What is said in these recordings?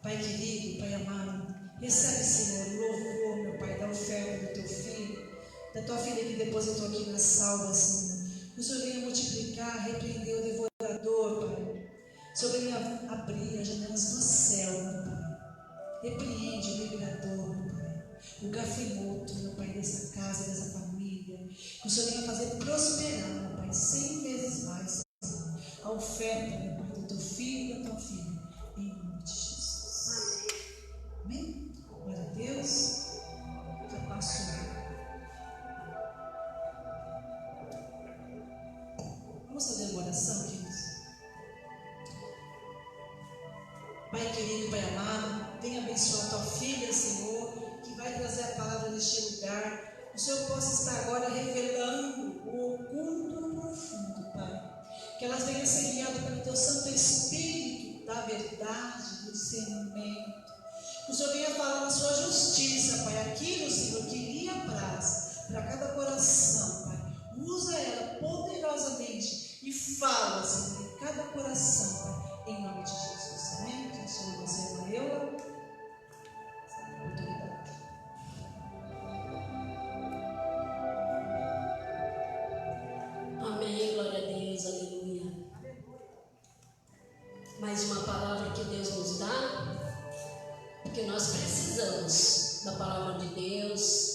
Pai querido, Pai amado, recebe, Senhor, o louvor, meu Pai, da oferta do Teu Filho, da Tua filha que depositou aqui na salva, Senhor. Que o Senhor venha multiplicar, repreender o devorador, Pai. O Senhor venha abrir as janelas do céu, meu Pai. Repreende o devorador, meu Pai. O gafanhoto, meu Pai, dessa casa, dessa família. Que o Senhor venha fazer prosperar, meu Pai, 100 vezes mais, Senhor, a oferta, meu Pai, do Teu filho e da Tua filha, em nome de Jesus. Amém? Glória a Deus. Já passou. Vamos fazer uma oração, queridos? Pai querido, Pai amado, venha abençoar a Tua filha, Senhor, que vai trazer a palavra neste lugar. O Senhor possa estar agora revelando o oculto profundo, Pai. Que elas venham ser guiadas pelo Teu Santo Espírito da verdade, do discernimento. Que o Senhor venha falar na Sua justiça, Pai, aquilo, Senhor, que lhe apraz para cada coração, Pai. Usa ela poderosamente e fala, Senhor, em cada coração, Pai, em nome de Jesus. Amém? Que o Senhor você valeu. Autoridade. Amém, glória a Deus, aleluia. Mais uma palavra que Deus nos dá, porque nós precisamos da palavra de Deus,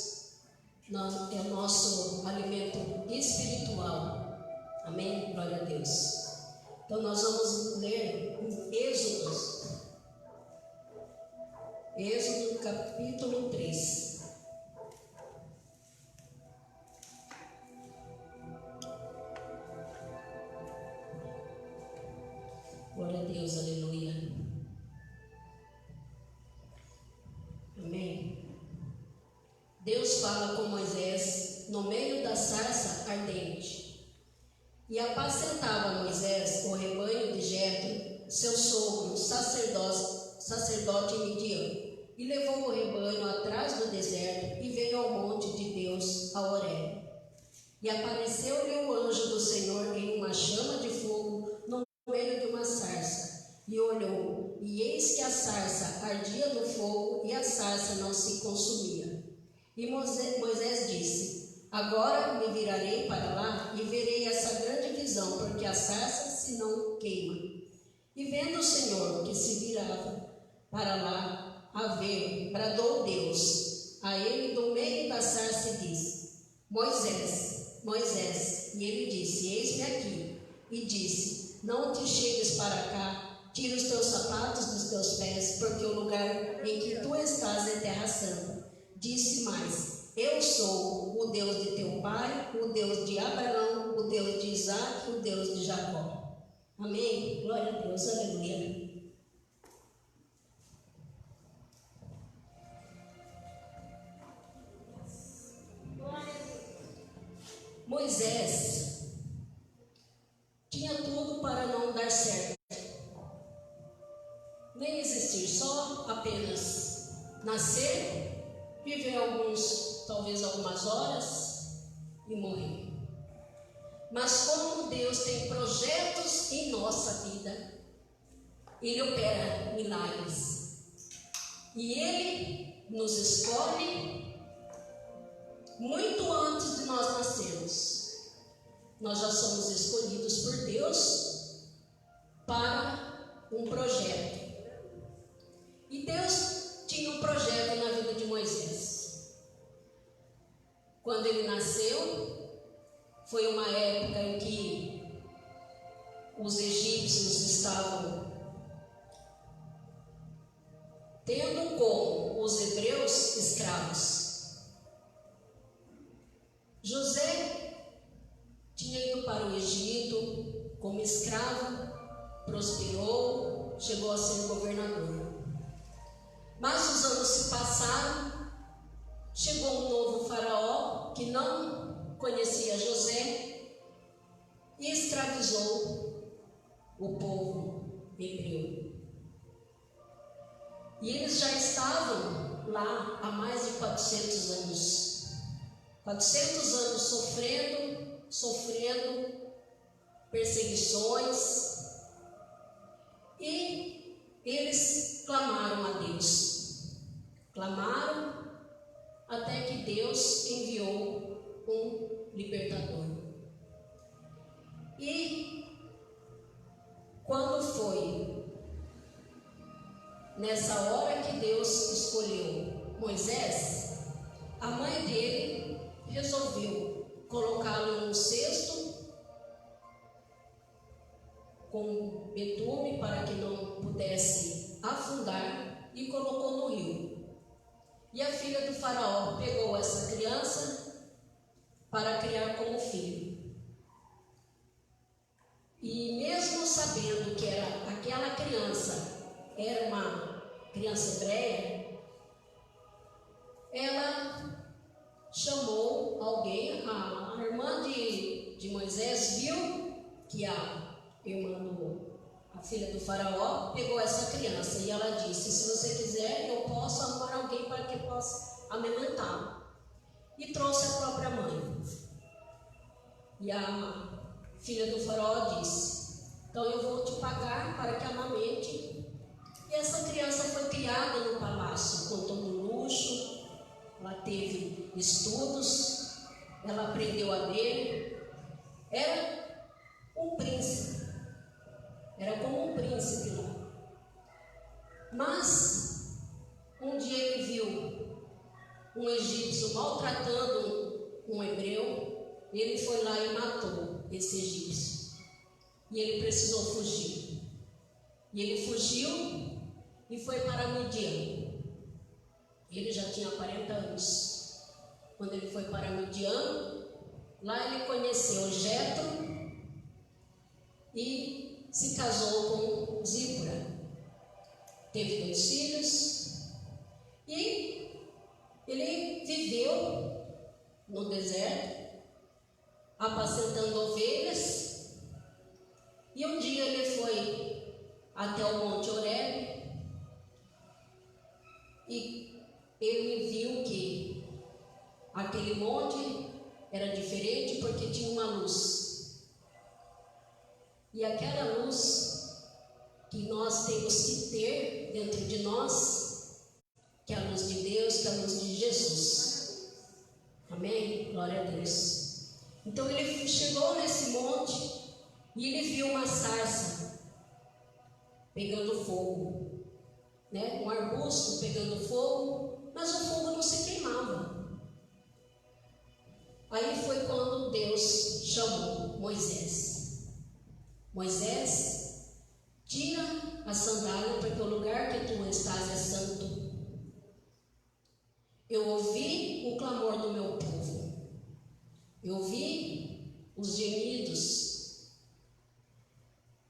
é o nosso alimento espiritual. Amém, glória a Deus. Então nós vamos ler em Êxodo capítulo 3. Glória a Deus, aleluia. Amém. Deus fala com Moisés no meio da sarça ardente. E apacentava Moisés o rebanho de Jetro, seu sogro, sacerdote em Midian, e levou o rebanho atrás do deserto e veio ao monte de Deus, a Horebe. E apareceu-lhe o anjo do Senhor em uma chama de fogo no meio de uma sarça. E olhou, e eis que a sarça ardia no fogo e a sarça não se consumia. E Moisés disse: agora me virarei para lá e verei essa grande visão, porque a sarça se não queima. E vendo o Senhor que se virava para lá a ver, bradou Deus a ele do meio da sarça e disse: Moisés, Moisés. E ele disse: eis-me aqui. E disse: não te chegues para cá, tira os teus sapatos dos teus pés, porque o lugar em que tu estás é terra santa. Disse mais: eu sou o Deus de teu pai, o Deus de Abraão, o Deus de Isaque, o Deus de Jacó. Amém? Glória a Deus, aleluia. Moisés tinha tudo para não dar certo, nem existir, só apenas nascer, viver talvez algumas horas e morrer. Mas como Deus tem projetos em nossa vida, Ele opera milagres. E Ele nos escolhe muito antes de nós nascermos. Nós já somos escolhidos por Deus para um projeto. E Deus tinha um projeto na vida de Moisés. Quando ele nasceu, foi uma época em que os egípcios estavam tendo como os hebreus escravos. José tinha ido para o Egito como escravo, prosperou, chegou a ser governador. Mas os anos se passaram, chegou um novo faraó que não conhecia José e escravizou o povo hebreu. E eles já estavam lá há mais de 400 anos. 400 anos sofrendo perseguições. E eles clamaram a Deus. Clamaram até que Deus enviou um libertador. E quando foi nessa hora que Deus escolheu Moisés, a mãe dele resolveu colocá-lo num cesto com betume para que não pudesse afundar e colocou no rio. E a filha do faraó pegou essa criança para criar como filho. E mesmo sabendo que aquela criança era uma criança hebreia, ela chamou alguém, a irmã de Moisés viu que a filha do faraó pegou essa criança e ela disse: se você quiser, eu posso arrumar alguém para que possa amamentá-lo. E trouxe a própria mãe. E a filha do faraó disse: então eu vou te pagar para que amamente. E essa criança foi criada no palácio com todo luxo. Ela teve estudos, ela aprendeu a ler. Era um príncipe. Era como um príncipe lá. Mas um dia ele viu um egípcio maltratando um hebreu. Ele foi lá e matou esse egípcio. E ele precisou fugir. E ele fugiu e foi para Midian. Ele já tinha 40 anos. Quando ele foi para Midian, lá ele conheceu Jetro e se casou com Zípora. Teve 2 filhos e ele viveu no deserto, apacentando ovelhas. E um dia ele foi até o Monte Horebe e ele viu que aquele monte era diferente porque tinha uma luz. E aquela luz que nós temos que ter dentro de nós, que é a luz de Deus, que é a luz de Jesus. Amém? Glória a Deus. Então ele chegou nesse monte e ele viu uma sarça pegando fogo, né? Um arbusto pegando fogo, mas o fogo não se queimava. Aí foi quando Deus chamou Moisés. Moisés, tira a sandália, porque o lugar que tu estás é santo. Eu ouvi o clamor do meu povo. Eu ouvi os gemidos.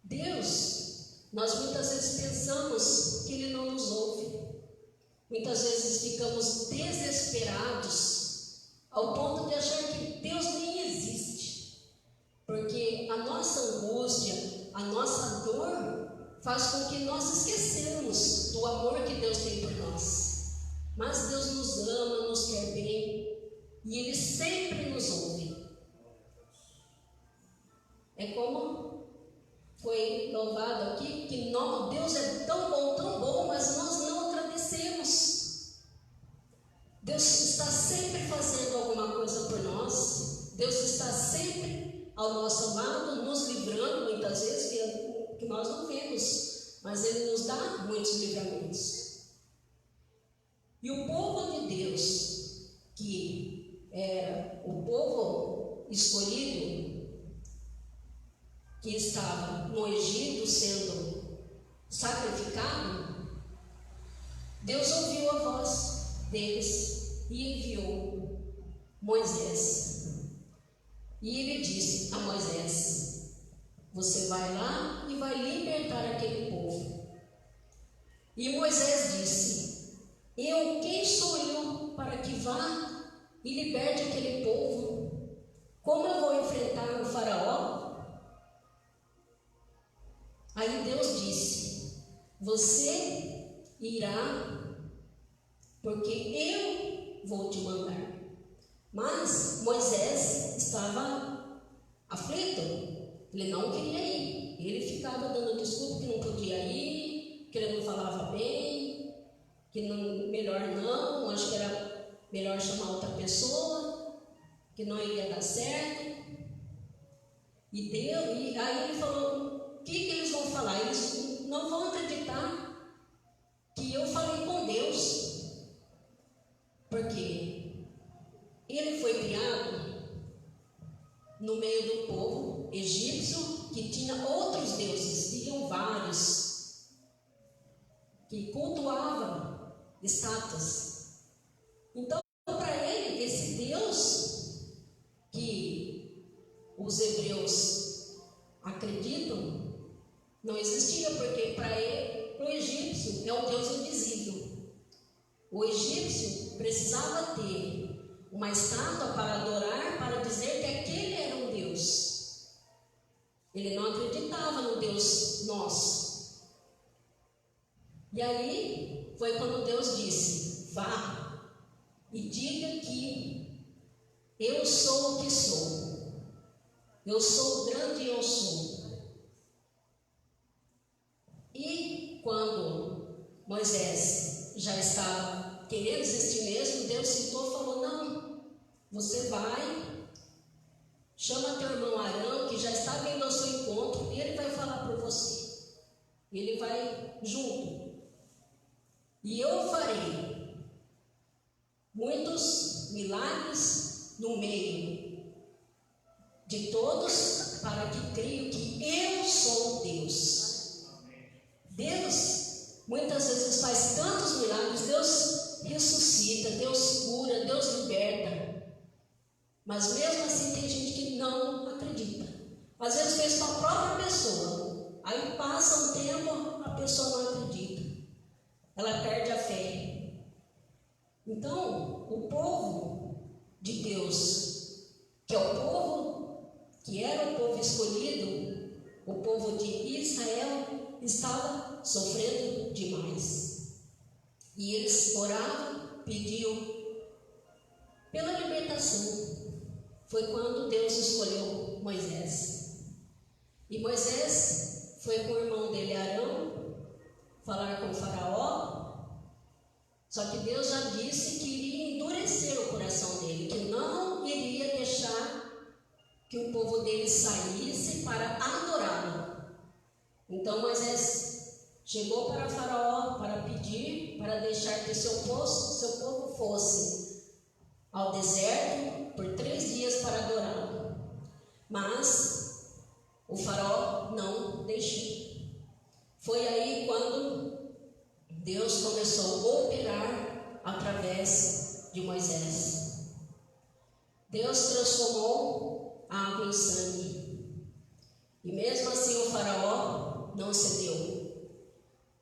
Deus, nós muitas vezes pensamos que Ele não nos ouve. Muitas vezes ficamos desesperados ao ponto de achar que Deus nem existe. Porque a nossa angústia, a nossa dor faz com que nós esquecemos do amor que Deus tem por nós. Mas Deus nos ama, nos quer bem e Ele sempre nos ouve. É como foi louvado aqui, que Deus é tão bom, mas nós não agradecemos. Deus está sempre fazendo alguma coisa por nós. Deus está sempre ao nosso lado, nos livrando, muitas vezes, que nós não vemos, mas Ele nos dá muitos livramentos. E o povo de Deus, que era o povo escolhido, que estava no Egito sendo sacrificado, Deus ouviu a voz deles e enviou Moisés. E ele disse a Moisés: você vai lá e vai libertar aquele povo. E Moisés disse: quem sou eu para que vá e liberte aquele povo? Como eu vou enfrentar o faraó? Aí Deus disse: você irá, porque eu vou te mandar. Mas Moisés estava aflito, ele não queria ir, ele ficava dando desculpa que não podia ir, que ele não falava bem, que não, melhor não, acho que era melhor chamar outra pessoa, que não iria dar certo. E aí ele falou, o que eles vão falar? Eles não vão acreditar que eu falei com Deus, porque ele foi criado no meio do povo egípcio que tinha outros deuses, tinham vários, que cultuavam estátuas. Então, para ele, esse Deus que os hebreus acreditam não existia, porque para ele, o egípcio é um Deus invisível. O egípcio precisava ter uma estátua para adorar, para dizer que aquele era um Deus. Ele não acreditava no Deus nosso. E aí foi quando Deus disse: vá e diga que eu sou o que sou. Eu sou grande e eu sou. E quando Moisés já estava querendo desistir mesmo, Deus citou e falou: não, você vai, chama teu irmão Arão, que já está vindo ao seu encontro, e ele vai falar por você. Ele vai junto. E eu farei muitos milagres no meio de todos, para que creiam que eu sou Deus. Deus muitas vezes faz tantos milagres, Deus ressuscita, Deus cura, Deus liberta. Mas mesmo assim tem gente que não acredita. Às vezes fez para a própria pessoa. Aí passa um tempo, a pessoa não acredita. Ela perde a fé. Então, o povo de Deus, que é o povo que era o povo escolhido, o povo de Israel, estava sofrendo demais. E eles oravam, pediam pela libertação. Foi quando Deus escolheu Moisés. E Moisés foi com o irmão dele Arão falar com o faraó. Só que Deus já disse que iria endurecer o coração dele, que não iria deixar que o povo dele saísse para adorá-lo. Então Moisés chegou para o faraó para pedir, para deixar que seu povo fosse ao deserto por 3 dias para adorá-lo. Mas o faraó não deixou. Foi aí quando Deus começou a operar através de Moisés. Deus transformou a água em sangue. E mesmo assim o faraó não cedeu.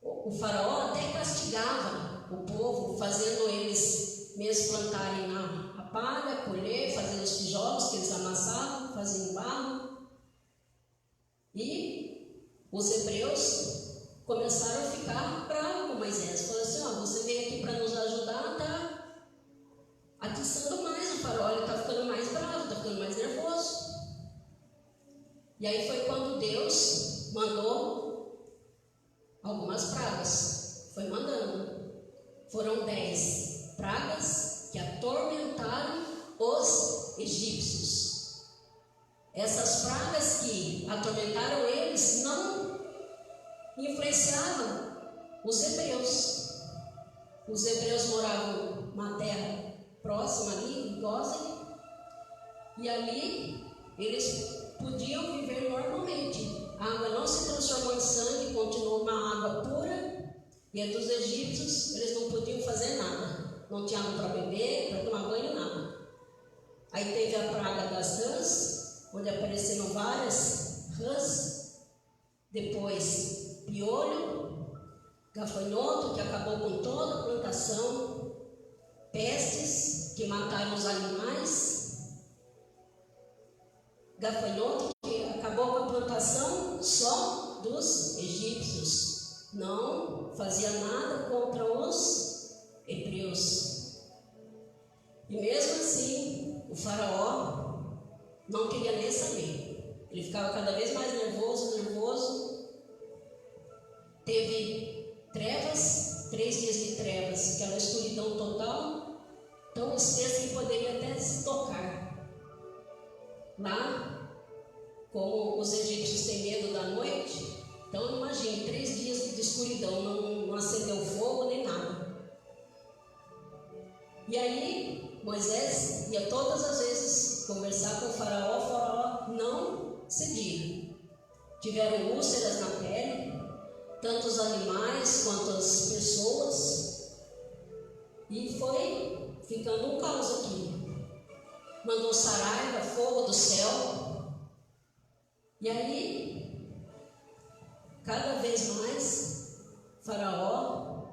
O faraó até castigava o povo, fazendo eles mesmo plantarem a palha, colher, fazendo os tijolos que eles amassavam, faziam barro. E os hebreus começaram a ficar bravos com Moisés. Falaram assim: você veio aqui para nos ajudar, está atiçando mais o faraó, ele está ficando mais bravo, está ficando mais nervoso. E aí foi quando Deus mandou algumas pragas. Foi mandando. Foram 10 pragas que atormentaram os egípcios. Essas pragas que atormentaram eles não influenciavam os hebreus. Os hebreus moravam numa terra próxima ali, em Gósen, e ali eles podiam viver normalmente. A água não se transformou em sangue, continuou uma água pura, e a dos egípcios eles não podiam fazer nada. Não tinha água para beber, para tomar banho, nada. Aí teve a praga das rãs, onde apareceram várias rãs. Depois piolho, gafanhoto, que acabou com toda a plantação, pestes que mataram os animais, gafanhoto que acabou com a plantação só dos egípcios, não fazia nada contra os hebreus. E mesmo assim, o faraó não queria nem saber. Ele ficava cada vez mais nervoso. Teve como os egípcios têm medo da noite, então imagine, 3 dias de escuridão, não acendeu fogo nem nada. E aí Moisés ia todas as vezes conversar com o faraó não cedia. Tiveram úlceras na pele, tanto os animais quanto as pessoas, e foi ficando um caos aqui. Mandou saraiva, fogo do céu, e aí cada vez mais Faraó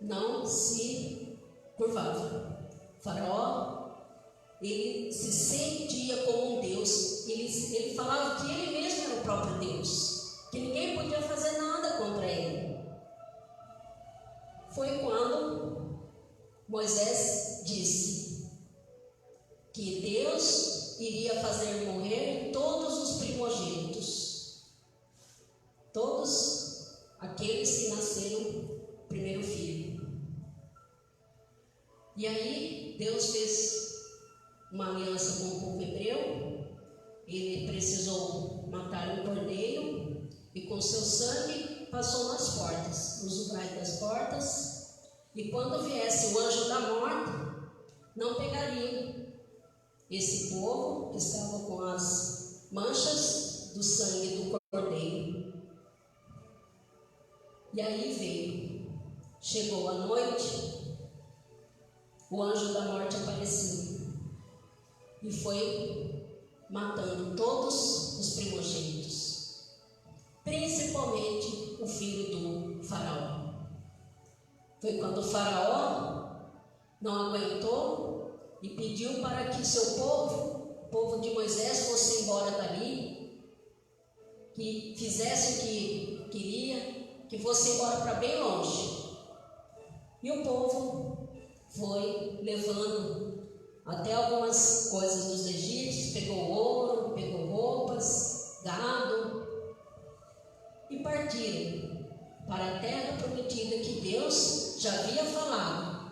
não se curvava. Faraó, ele se sentia como um Deus, ele falava que ele mesmo era o próprio Deus, que ninguém podia fazer nada contra ele. Foi quando Moisés disse que Deus iria fazer morrer todos os primogênitos, todos aqueles que nasceram primeiro filho. E aí Deus fez uma aliança com o povo hebreu. Ele precisou matar um cordeiro e com seu sangue passou nas portas, nos umbrais das portas, e quando viesse o anjo da morte, não pegaria esse povo que estava com as manchas do sangue do cordeiro. E aí veio, chegou a noite, o anjo da morte apareceu e foi matando todos os primogênitos, principalmente o filho do faraó. Foi quando o faraó não aguentou e pediu para que seu povo, o povo de Moisés, fosse embora dali, que fizesse o que queria, que fosse embora para bem longe. E o povo foi levando até algumas coisas dos egípcios, pegou ouro, pegou roupas, gado, e partiram para a terra prometida que Deus já havia falado.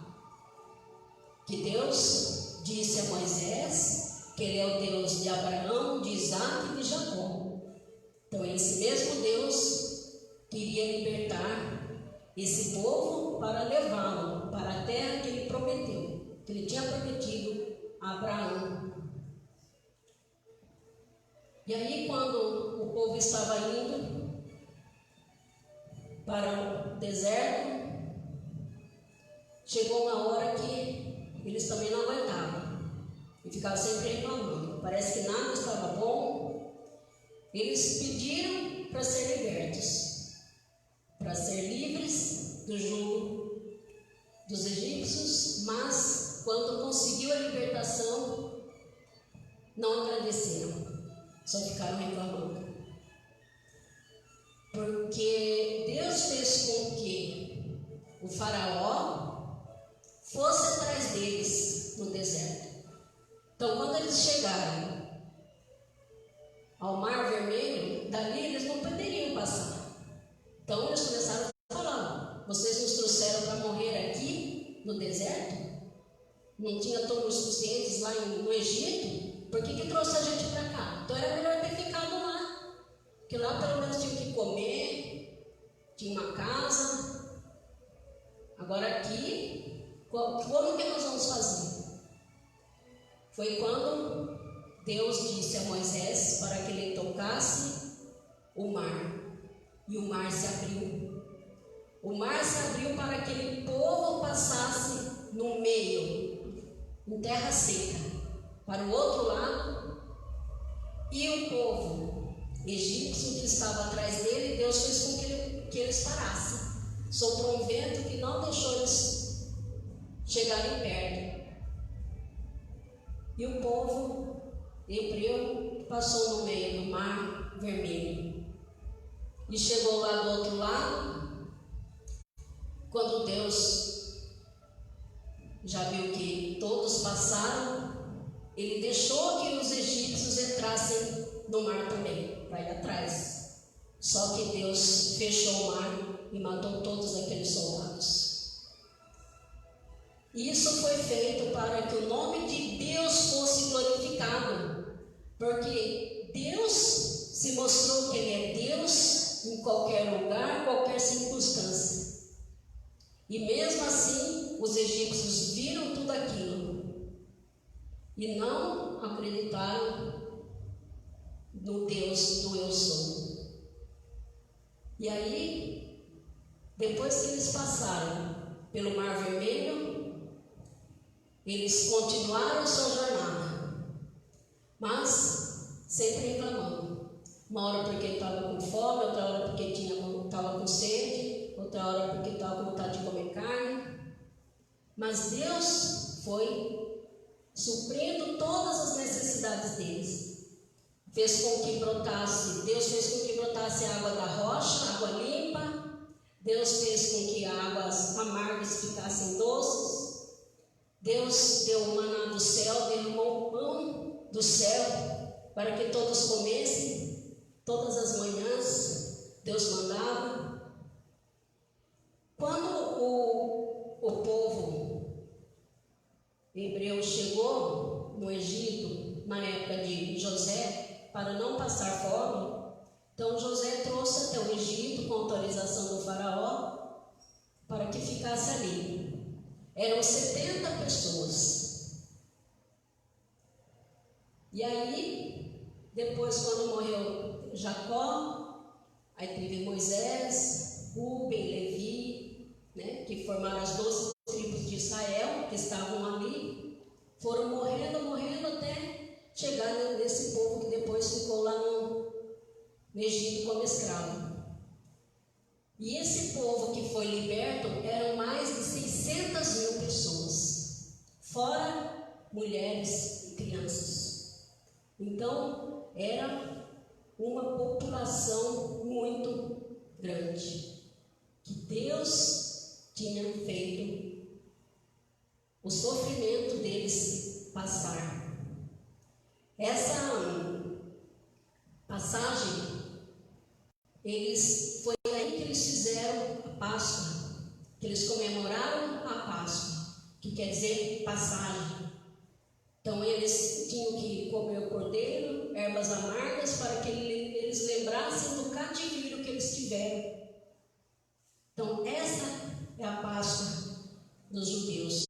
Que Deus disse a Moisés que Ele é o Deus de Abraão, de Isaac e de Jacó. Então esse mesmo Deus queria libertar esse povo para levá-lo para a terra que Ele prometeu, que Ele tinha prometido a Abraão. E aí, quando o povo estava indo para o deserto, chegou uma hora que eles também não aguentavam e ficavam sempre reclamando. Parece que nada estava bom. Eles pediram para ser libertos, para ser livres do jugo dos egípcios, mas quando conseguiu a libertação, não agradeceram, só ficaram reclamando. Porque Deus fez com que o faraó fosse atrás deles no deserto. Então, quando eles chegaram ao Mar Vermelho, dali eles não poderiam passar. Então, eles começaram a falar: vocês nos trouxeram para morrer aqui no deserto? Não tinha túmulos suficientes lá no Egito? Por que trouxe a gente para cá? Então, era melhor ter ficado lá, porque lá pelo menos tinha o que comer, tinha uma casa. Agora aqui, como que nós vamos fazer? Foi quando Deus disse a Moisés para que ele tocasse o mar, e o mar se abriu. O mar se abriu para que aquele povo passasse no meio, em terra seca, para o outro lado, e o povo egípcio que estava atrás dele, Deus fez com que eles parassem. Soprou um vento que não deixou eles chegarem perto. E o povo hebreu passou no meio do Mar Vermelho e chegou lá do outro lado. Quando Deus já viu que todos passaram, Ele deixou que os egípcios entrassem no mar também, para ir atrás. Só que Deus fechou o mar e matou todos aqueles soldados. Isso foi feito para que o nome de Deus fosse glorificado, porque Deus se mostrou que Ele é Deus em qualquer lugar, qualquer circunstância. E mesmo assim, os egípcios viram tudo aquilo e não acreditaram no Deus do Eu Sou. E aí, depois que eles passaram pelo Mar Vermelho, eles continuaram a sua jornada, mas sempre reclamando. Uma hora porque estava com fome, outra hora porque estava com sede, outra hora porque estava com vontade de comer carne. Mas Deus foi suprindo todas as necessidades deles. Deus fez com que brotasse água da rocha, água limpa. Deus fez com que águas amargas ficassem doces. Deus deu o maná do céu, derramou o pão do céu para que todos comessem. Todas as manhãs Deus mandava. Quando o povo hebreu chegou no Egito, na época de José, para não passar fome, então José trouxe até o Egito com autorização do faraó para que ficasse ali. Eram 70 pessoas. E aí, depois, quando morreu Jacó, aí teve Moisés, Rúben, Levi, que formaram as 12 tribos de Israel, que estavam ali, foram morrendo até chegar nesse povo que depois ficou lá no Egito como escravo. E esse povo que foi liberto eram mais de 600 mil pessoas, fora mulheres e crianças. Então, era uma população muito grande, que Deus tinha feito o sofrimento deles passar. Essa passagem, foi aí que eles fizeram a Páscoa, que eles comemoraram a Páscoa, que quer dizer passagem. Então eles tinham que comer o cordeiro, ervas amargas, para que eles lembrassem do cativeiro que eles tiveram. Então essa é a Páscoa dos judeus,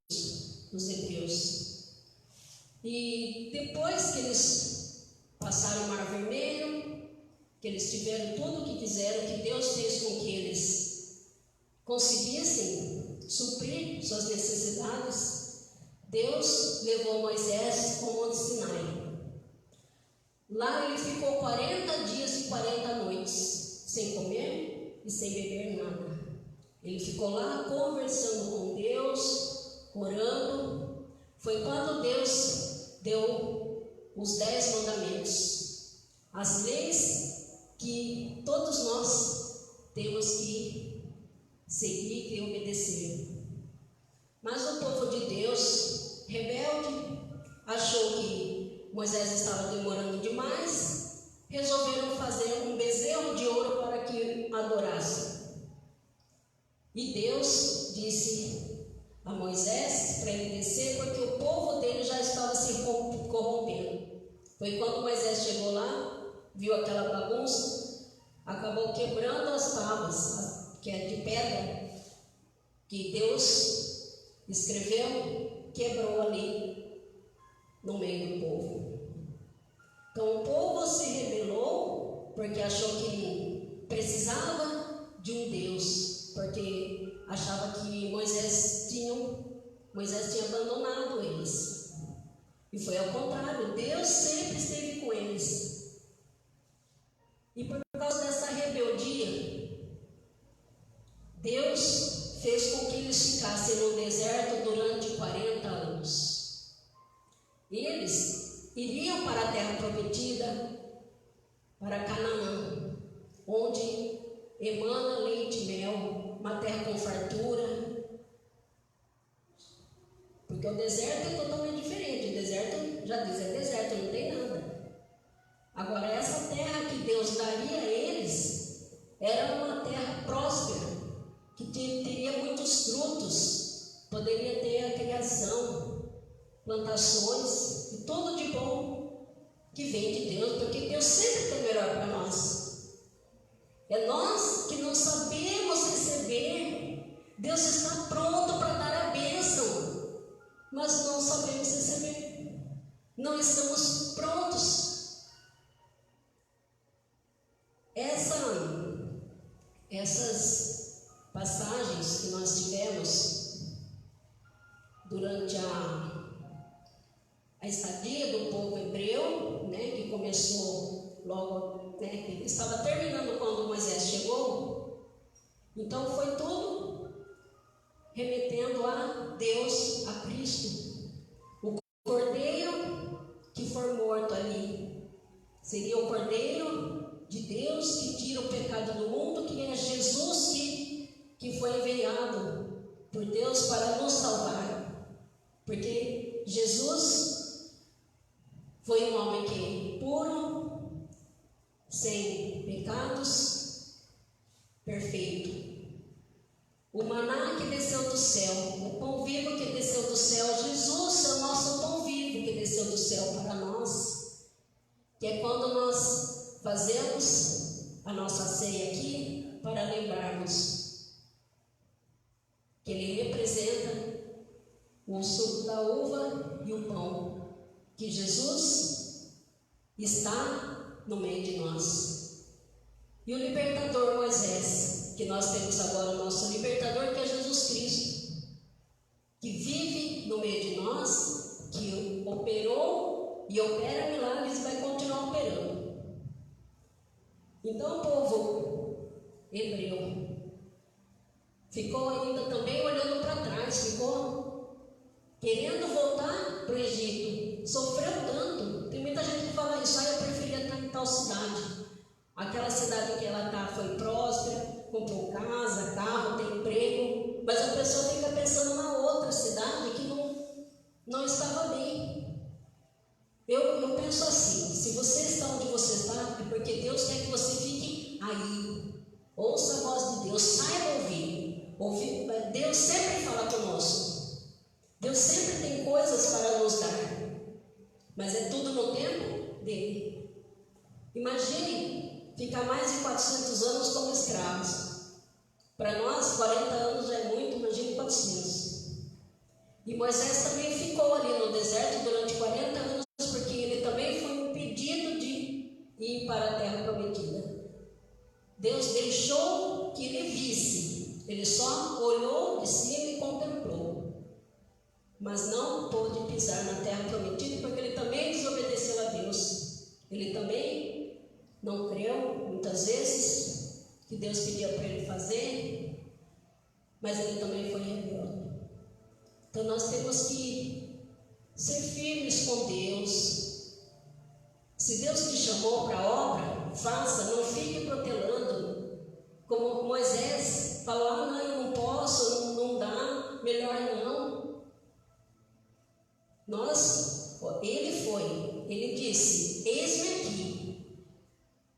dos hebreus. E depois que eles passaram o Mar Vermelho, que eles tiveram tudo o que quiseram, que Deus fez com que eles conseguissem suprir suas necessidades, Deus levou Moisés ao Monte Sinai. Lá ele ficou 40 dias e 40 noites, sem comer e sem beber nada. Ele ficou lá conversando com Deus, orando. Foi quando Deus deu os 10 mandamentos, as leis que todos nós temos que seguir e obedecer. Mas o povo de Deus, rebelde, achou que Moisés estava demorando demais, resolveram fazer um bezerro de ouro para que adorasse. E Deus disse a Moisés para ele descer, porque o povo dele já estava se corrompendo. Foi quando Moisés chegou lá, viu aquela bagunça, acabou quebrando as tábuas, que é de pedra, que Deus escreveu, quebrou ali no meio do povo. Então o povo se rebelou porque achou que precisava de um Deus, porque achava que Moisés tinha abandonado eles. E foi ao contrário, Deus sempre esteve com eles. E por causa dessa rebeldia, Deus fez com que eles ficassem no deserto durante 40 anos. Eles iriam para a terra prometida, para Canaã, onde emana leite e mel, uma terra com fartura. Porque o deserto é totalmente diferente. O deserto, já diz, é deserto, não tem nada. Agora, essa terra que Deus daria a eles era uma terra próspera, que teria muitos frutos, poderia ter a criação, plantações e tudo de bom. que vem de Deus, porque Deus sempre tem o melhor para nós. É nós que não sabemos receber. Deus está pronto para dar a bênção, mas não sabemos receber. Não estamos prontos. Essas passagens que nós tivemos durante a estadia do povo hebreu, né, que começou logo, né, que estava terminando quando Moisés chegou. Então foi tudo remetendo a Deus, a Cristo. O cordeiro que for morto ali seria o cordeiro de Deus que tira o pecado do mundo, que é Jesus que foi enviado por Deus para nos salvar. Porque Jesus foi um homem que puro, sem pecados, perfeito. O maná que desceu do céu, o pão vivo que desceu do céu, Jesus é o nosso pão vivo que desceu do céu para nós. Que é quando nós fazemos a nossa ceia aqui para lembrarmos que ele representa o suco da uva e o pão, que Jesus está no meio de nós. E o libertador Moisés, que nós temos agora o nosso libertador, que é Jesus Cristo, que vive no meio de nós, que operou e opera milagres e vai continuar operando. Então o povo hebreu ficou ainda também olhando para trás, ficou querendo voltar para o Egito, sofreu tanto. Tem muita gente que fala isso, eu preferia estar em tal cidade. Aquela cidade que ela está foi próspera, comprou casa, carro, tem emprego, mas a pessoa fica pensando na outra cidade que não estava bem. Eu penso assim, se você está onde você está, é porque Deus quer que você fique aí. Ouça a voz de Deus, saiba ouvir. Deus sempre fala conosco. Deus sempre tem coisas para nos dar, mas é tudo no tempo dele. Imagine ficar mais de 400 anos como escravos. Para nós, 40 anos já é muito, imagine 400. E Moisés também ficou ali no deserto durante 40 anos, porque ele também foi impedido de ir para a terra prometida. Deus deixou que ele visse, ele só olhou de cima e contemplou, mas não pôde pisar na terra prometida, porque ele também desobedeceu a Deus. Ele também não creu muitas vezes que Deus pedia para ele fazer, mas ele também foi rebelde. Então nós temos que ser firmes com Deus. Se Deus te chamou para a obra, faça, não fique protelando. Como Moisés falou, não, eu não posso, não dá, melhor não. Ele disse, eis-me aqui.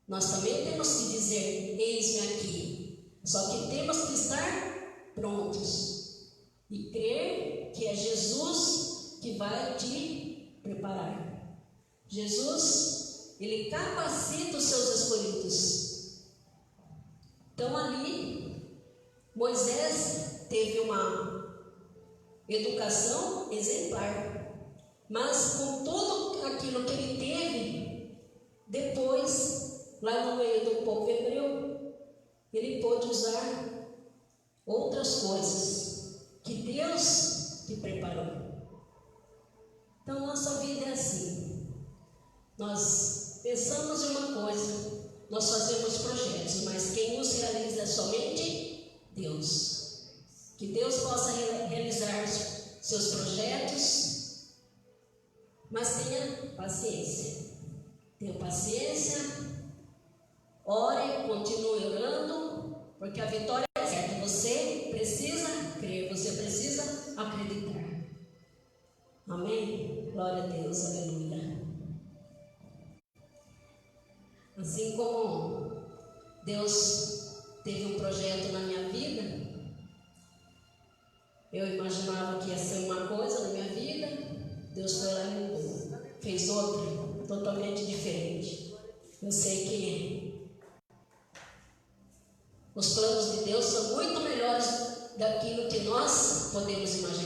Nós também temos que dizer, eis-me aqui. Só que temos que estar prontos e crer que é Jesus que vai te preparar. Jesus, ele capacita os seus escolhidos. Então ali, Moisés teve uma educação exemplar, mas com tudo aquilo que ele teve, depois, lá no meio do povo hebreu, ele pôde usar outras coisas que Deus te preparou. Então nossa vida é assim. Nós pensamos em uma coisa, nós fazemos projetos, mas quem nos realiza é somente Deus. Que Deus possa realizar seus projetos, mas tenha paciência. Tenha paciência, ore, continue orando, porque a vitória é certa. Você precisa crer, você precisa acreditar. Amém? Glória a Deus, aleluia. Assim como Deus teve um projeto na minha vida, eu imaginava que ia ser uma coisa na minha vida, Deus foi lá e mudou, fez outra. totalmente diferente. Eu sei que os planos de Deus são muito melhores daquilo que nós podemos imaginar.